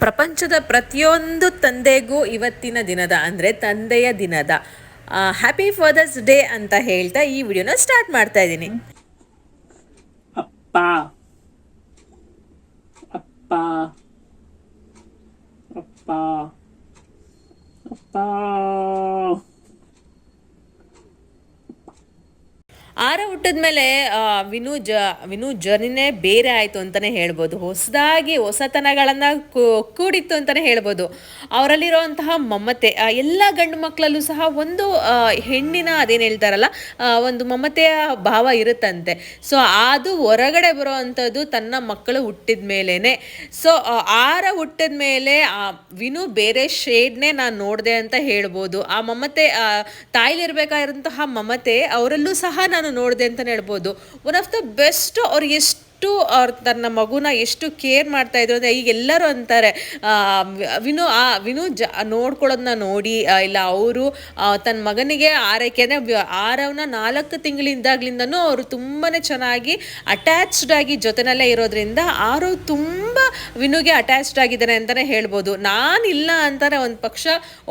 ಪ್ರಪಂಚದ ಪ್ರತಿಯೊಂದು ತಂದೆಗೂ ಇವತ್ತಿನ ದಿನದ ಅಂದರೆ ತಂದೆಯ ದಿನದ ಹ್ಯಾಪಿ ಫಾದರ್ಸ್ ಡೇ ಅಂತ ಹೇಳ್ತಾ ಈ ವಿಡಿಯೋನ ಸ್ಟಾರ್ಟ್ ಮಾಡ್ತಾ ಇದ್ದೀನಿ. ಅಪ್ಪ ಅಪ್ಪ ಅಪ್ಪ ಅಪ್ಪ ಆರ ಹುಟ್ಟಿದ ಮೇಲೆ ವಿನು ಜರ್ನಿನೇ ಬೇರೆ ಆಯಿತು ಅಂತಲೇ ಹೇಳ್ಬೋದು. ಹೊಸತನಗಳನ್ನು ಕೂಡಿತ್ತು ಅಂತಲೇ ಹೇಳ್ಬೋದು. ಅವರಲ್ಲಿರುವಂತಹ ಮಮತೆ ಎಲ್ಲ ಗಂಡು ಮಕ್ಕಳಲ್ಲೂ ಸಹ ಒಂದು ಹೆಣ್ಣಿನ ಅದೇನು ಹೇಳ್ತಾರಲ್ಲ ಒಂದು ಮಮತೆಯ ಭಾವ ಇರುತ್ತಂತೆ. ಸೊ ಅದು ಹೊರಗಡೆ ಬರೋ ಅಂಥದ್ದು ತನ್ನ ಮಕ್ಕಳು ಹುಟ್ಟಿದ ಮೇಲೇ. ಸೊ ಆರ ಹುಟ್ಟಿದ ಮೇಲೆ ವಿನು ಬೇರೆ ಶೇಡ್ನೇ ನಾನು ನೋಡಿದೆ ಅಂತ ಹೇಳ್ಬೋದು. ಆ ಮಮತೆ ತಾಯಿಲಿರ್ಬೇಕಾಗಿರೋಂತಹ ಮಮತೆ ಅವರಲ್ಲೂ ಸಹ ನಾನು ನೋಡಿದೆ ಅಂತಲೇ ಹೇಳ್ಬೋದು. One of the best. ಅವ್ರು ಎಷ್ಟು ತನ್ನ ಮಗುನ ಎಷ್ಟು ಕೇರ್ ಮಾಡ್ತಾ ಇದ್ರು ಅಂದರೆ ಈಗ ಎಲ್ಲರೂ ಅಂತಾರೆ ವಿನು ನೋಡ್ಕೊಳ್ಳೋದನ್ನ ನೋಡಿ ಇಲ್ಲ ಅವರು ತನ್ನ ಮಗನಿಗೆ ಆರೈಕೆ ಅಂದರೆ ಆರವನ್ನ 4 ತಿಂಗಳಿಂದಾಗ್ಲಿಂದನೂ ಅವರು ತುಂಬಾ ಚೆನ್ನಾಗಿ ಅಟ್ಯಾಚ್ಡ್ ಆಗಿ ಜೊತೆನಲ್ಲೇ ಇರೋದ್ರಿಂದ ಆರು ತುಂಬ ವಿನುಗೆ ಅಟ್ಯಾಚ್ಡ್ ಆಗಿದ್ದಾರೆ ಅಂತಲೇ ಹೇಳ್ಬೋದು. ನಾನಿಲ್ಲ ಅಂತಾನೆ ಒಂದು ಪಕ್ಷ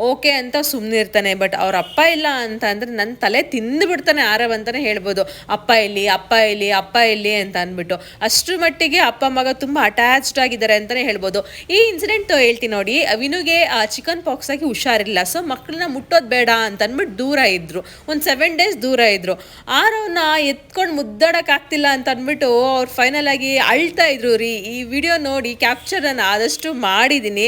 ಓಕೆ ಅಂತ ಸುಮ್ಮನಿರ್ತಾನೆ. ಬಟ್ ಅವ್ರ ಅಪ್ಪ ಇಲ್ಲ ಅಂತ ಅಂದರೆ ನನ್ನ ತಲೆ ತಿಂದುಬಿಡ್ತಾನೆ ಆರವ್ ಅಂತಲೇ ಹೇಳ್ಬೋದು. ಅಪ್ಪ ಇಲ್ಲಿ ಅಪ್ಪ ಇಲ್ಲಿ ಅಪ್ಪ ಇಲ್ಲಿ ಅಂತ ಅಂದ್ಬಿಟ್ಟು ಅಷ್ಟರ ಮಟ್ಟಿಗೆ ಅಪ್ಪ ಮಗ ತುಂಬ ಅಟ್ಯಾಚ್ಡ್ ಆಗಿದ್ದಾರೆ ಅಂತಲೇ ಹೇಳ್ಬೋದು. ಈ ಇನ್ಸಿಡೆಂಟ್ ಹೇಳ್ತೀನಿ ನೋಡಿ. ವಿನುಗೆ ಚಿಕನ್ ಪಾಕ್ಸ್ ಆಗಿ ಹುಷಾರಿಲ್ಲ. ಸೊ ಮಕ್ಕಳನ್ನ ಮುಟ್ಟೋದು ಬೇಡ ಅಂತ ಅಂದ್ಬಿಟ್ಟು ದೂರ ಇದ್ರು. ಒಂದು 7 days ದೂರ ಇದ್ರು. ಆರವನ್ನ ಎತ್ಕೊಂಡು ಮುದ್ದಾಡೋಕ್ಕಾಗ್ತಿಲ್ಲ ಅಂತ ಅಂದ್ಬಿಟ್ಟು ಅವ್ರು ಫೈನಲ್ ಆಗಿ ಅಳ್ತಾ ಇದ್ರು ರೀ. ಈ ವಿಡಿಯೋ ನೋಡಿ ಕ್ಯಾಪ್ಚರ್ ನಾನು ಆದಷ್ಟು ಮಾಡಿದ್ದೀನಿ.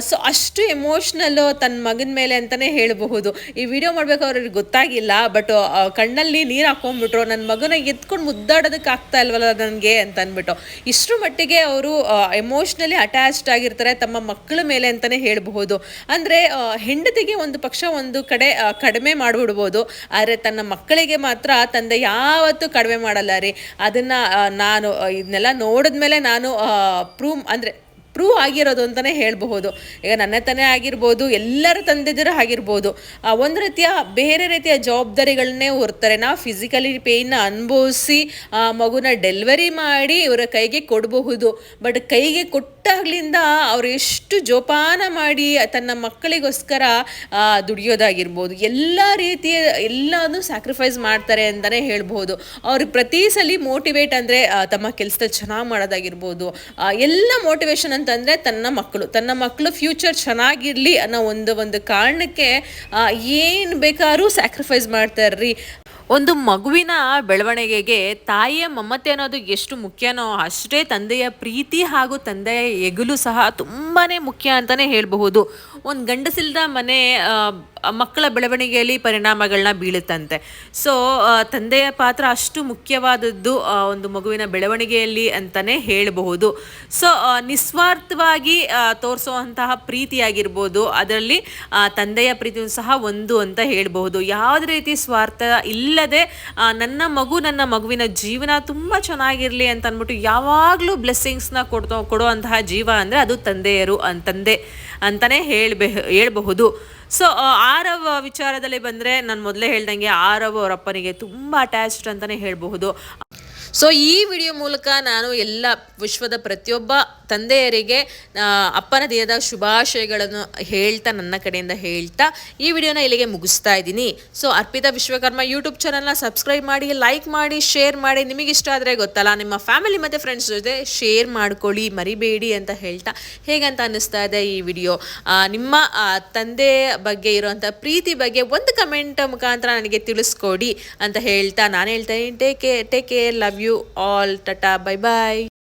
ಸೊ ಅಷ್ಟು ಎಮೋಷ್ನಲ್ಲು ತನ್ನ ಮಗನ ಮೇಲೆ ಅಂತಲೇ ಹೇಳಬಹುದು. ಈ ವಿಡಿಯೋ ಮಾಡ್ಬೇಕು ಅವ್ರಿಗೆ ಗೊತ್ತಾಗಿಲ್ಲ. ಬಟ್ ಕಣ್ಣಲ್ಲಿ ನೀರು ಹಾಕೊಂಡ್ಬಿಟ್ರು. ನನ್ನ ಮಗನ ಎತ್ಕೊಂಡು ಮುದ್ದಾಡೋದಕ್ಕೆ ಆಗ್ತಾ ಇಲ್ವಲ್ಲ ನನಗೆ ಅಂತ ಅಂದ್ಬಿಟ್ಟು ಇಷ್ಟರ ಮಟ್ಟಿಗೆ ಅವರು ಎಮೋಷ್ನಲಿ ಅಟ್ಯಾಚ್ಡ್ ಆಗಿರ್ತಾರೆ ತಮ್ಮ ಮಕ್ಕಳ ಮೇಲೆ ಅಂತಲೇ ಹೇಳಬಹುದು. ಅಂದರೆ ಹೆಂಡತಿಗೆ ಒಂದು ಪಕ್ಷ ಒಂದು ಕಡೆ ಕಡಿಮೆ ಮಾಡಿಬಿಡ್ಬೋದು. ಆದರೆ ತನ್ನ ಮಕ್ಕಳಿಗೆ ಮಾತ್ರ ತಂದೆ ಯಾವತ್ತೂ ಕಡಿಮೆ ಮಾಡಲ್ಲ ರೀ. ಅದನ್ನು ನಾನು ಇದನ್ನೆಲ್ಲ ನೋಡಿದ್ಮೇಲೆ ನಾನು ಪ್ರೂವ್ ಆಗಿರೋದು ಅಂತಲೇ ಹೇಳಬಹುದು. ಈಗ ನನ್ನ ತಾನೇ ಆಗಿರ್ಬೋದು, ಎಲ್ಲರ ತಂದೆದಿರ ಆಗಿರ್ಬೋದು. ಒಂದು ರೀತಿಯ ಬೇರೆ ರೀತಿಯ ಜವಾಬ್ದಾರಿಗಳನ್ನೇ ಹೊರ್ತಾರೆ. ನಾವು ಫಿಸಿಕಲಿ ಪೇಯ್ನ ಅನುಭವಿಸಿ ಮಗುನ ಡೆಲಿವರಿ ಮಾಡಿ ಇವರ ಕೈಗೆ ಕೊಡಬಹುದು. ಬಟ್ ಕೈಗೆ ಕೊಟ್ಟಾಗ್ಲಿಂದ ಅವ್ರು ಎಷ್ಟು ಜೋಪಾನ ಮಾಡಿ ತನ್ನ ಮಕ್ಕಳಿಗೋಸ್ಕರ ದುಡಿಯೋದಾಗಿರ್ಬೋದು, ಎಲ್ಲ ರೀತಿಯ ಎಲ್ಲನೂ ಸ್ಯಾಕ್ರಿಫೈಸ್ ಮಾಡ್ತಾರೆ ಅಂತಲೇ ಹೇಳ್ಬೋದು. ಅವ್ರಿಗೆ ಪ್ರತಿ ಸಲ ಮೋಟಿವೇಟ್ ಅಂದರೆ ತಮ್ಮ ಕೆಲಸದಲ್ಲಿ ಚೆನ್ನಾಗಿ ಮಾಡೋದಾಗಿರ್ಬೋದು. ಎಲ್ಲ ಮೋಟಿವೇಶನ್ ಅಂತಂದರೆ ತನ್ನ ಮಕ್ಕಳು ಫ್ಯೂಚರ್ ಚೆನ್ನಾಗಿರಲಿ ಅನ್ನೋ ಒಂದು ಕಾರಣಕ್ಕೆ ಏನು ಬೇಕಾದ್ರೂ ಸ್ಯಾಕ್ರಿಫೈಸ್ ಮಾಡ್ತಾರ್ರಿ. ಒಂದು ಮಗುವಿನ ಬೆಳವಣಿಗೆಗೆ ತಾಯಿಯ ಮಮತೆ ಅನ್ನೋದು ಎಷ್ಟು ಮುಖ್ಯನೋ ಅಷ್ಟೇ ತಂದೆಯ ಪ್ರೀತಿ ಹಾಗೂ ತಂದೆಯ ಎಗಲು ಸಹ ತುಂಬಾ ಮುಖ್ಯ ಅಂತಲೇ ಹೇಳಬಹುದು. ಒಂದು ಗಂಡಸಿಲ್ದ ಮನೆ ಮಕ್ಕಳ ಬೆಳವಣಿಗೆಯಲ್ಲಿ ಪರಿಣಾಮಗಳನ್ನ ಬೀಳುತ್ತಂತೆ. ಸೊ ತಂದೆಯ ಪಾತ್ರ ಅಷ್ಟು ಮುಖ್ಯವಾದದ್ದು ಒಂದು ಮಗುವಿನ ಬೆಳವಣಿಗೆಯಲ್ಲಿ ಅಂತಲೇ ಹೇಳಬಹುದು. ಸೊ ನಿಸ್ವಾರ್ಥವಾಗಿ ತೋರಿಸುವಂತಹ ಪ್ರೀತಿಯಾಗಿರ್ಬೋದು, ಅದರಲ್ಲಿ ತಂದೆಯ ಪ್ರೀತಿಯೂ ಸಹ ಒಂದು ಅಂತ ಹೇಳಬಹುದು. ಯಾವುದೇ ರೀತಿ ಸ್ವಾರ್ಥ ಇಲ್ಲದೆ ನನ್ನ ಮಗುವಿನ ಜೀವನ ತುಂಬ ಚೆನ್ನಾಗಿರಲಿ ಅಂತ ಅಂದ್ಬಿಟ್ಟು ಯಾವಾಗಲೂ ಬ್ಲೆಸ್ಸಿಂಗ್ಸ್ನ ಕೊಡುವಂತಹ ಜೀವ ಅಂದರೆ ಅದು ತಂದೆ ಅಂತಲೇ ಹೇಳ್ಬಹುದು. ಸೊ ಆರವ್ ವಿಚಾರದಲ್ಲಿ ಬಂದರೆ ನಾನು ಮೊದಲೇ ಹೇಳ್ದಂಗೆ ಆರವ್ ಅವರ ಅಪ್ಪನಿಗೆ ತುಂಬ ಅಟ್ಯಾಚ್ಡ್ ಅಂತಲೇ ಹೇಳಬಹುದು. ಸೊ ಈ ವಿಡಿಯೋ ಮೂಲಕ ನಾನು ಎಲ್ಲ ವಿಶ್ವದ ಪ್ರತಿಯೊಬ್ಬ ತಂದೆಯರಿಗೆ ಅಪ್ಪನ ದಿನದ ಶುಭಾಶಯಗಳನ್ನು ಹೇಳ್ತಾ ನನ್ನ ಕಡೆಯಿಂದ ಹೇಳ್ತಾ ಈ ವಿಡಿಯೋನ ಇಲ್ಲಿಗೆ ಮುಗಿಸ್ತಾ ಇದ್ದೀನಿ. ಸೊ ಅರ್ಪಿತಾ ವಿಶ್ವಕರ್ಮ ಯೂಟ್ಯೂಬ್ ಚಾನಲ್ನ ಸಬ್ಸ್ಕ್ರೈಬ್ ಮಾಡಿ, ಲೈಕ್ ಮಾಡಿ, ಶೇರ್ ಮಾಡಿ. ನಿಮಗಿಷ್ಟ ಆದರೆ ಗೊತ್ತಲ್ಲ ನಿಮ್ಮ ಫ್ಯಾಮಿಲಿ ಮತ್ತು ಫ್ರೆಂಡ್ಸ್ ಜೊತೆ ಶೇರ್ ಮಾಡ್ಕೊಳ್ಳಿ, ಮರಿಬೇಡಿ ಅಂತ ಹೇಳ್ತಾ ಹೇಗಂತ ಅನ್ನಿಸ್ತಾ ಇದೆ ಈ ವಿಡಿಯೋ. ನಿಮ್ಮ ತಂದೆ ಬಗ್ಗೆ ಇರುವಂಥ ಪ್ರೀತಿ ಬಗ್ಗೆ ಒಂದು ಕಮೆಂಟ್ ಮುಖಾಂತರ ನನಗೆ ತಿಳಿಸ್ಕೊಡಿ ಅಂತ ಹೇಳ್ತಾ ನಾನು ಹೇಳ್ತಾ ಇದ್ದೀನಿ. Take care, love you all, tata, bye bye.